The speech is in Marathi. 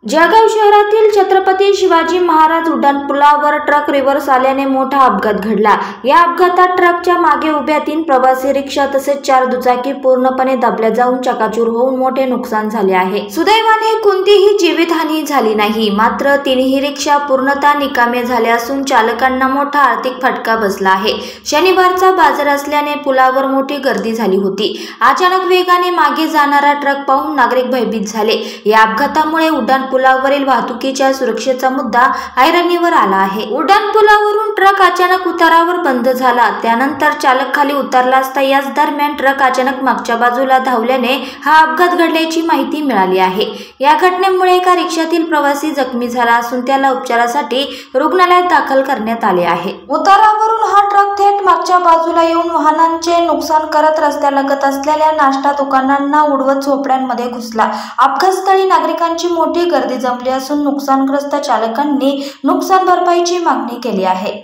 जळगाव शहरातील छत्रपती शिवाजी महाराज उड्डाणपुलावर ट्रक रिव्हर्स आल्याने मोठा अपघात घडला। या अपघातात ट्रकच्या मागे उभ्या 3 प्रवासी रिक्षा तसेच 4 दुचाकी पूर्णपणे दबल्या जाऊन चकाचूर होऊन मोठे नुकसान झाले आहे। सुदैवाने कोणतीही जीवितहानी झाली नाही, मात्र 3ही रिक्षा पूर्णतः निकामी झाल्या असून चालकांना मोठा आर्थिक फटका बसला आहे। शनिवारचा बाजार असल्याने पुलावर मोठी गर्दी झाली होती। अचानक वेगाने मागे जाणारा ट्रक पाहून नागरिक भयभीत झाले। या अपघातामुळे उड्डाणपुलावरील वाहतुकीच्या सुरक्षेचा मुद्दा ऐरणीवर आला आहे। उड्डाणपुलावरून ट्रक अचानक उतारावर बंद झाला, त्यानंतर चालक खाली उतरला असता याच दरम्यान ट्रक अचानक मागच्या बाजूला धावल्याने हा अपघात घडल्याची माहिती मिळाली आहे। या घटनेमुळे एका रिक्षातील प्रवासी जखमी झाला असून त्याला उपचारासाठी रुग्णालयात दाखल करण्यात आले आहे। उतारावरून हा ट्रक थेट मागच्या बाजूला येऊन वाहनांचे नुकसान करत रस्त्यालगत असलेल्या नाश्ता दुकानांना उडवत झोपड्यांमध्ये घुसला। अपघातस्थळी नागरिकांची मोठी गर्दी जमली असून नुकसानग्रस्त चालकांनी नुकसान भरपाईची मागणी केली आहे।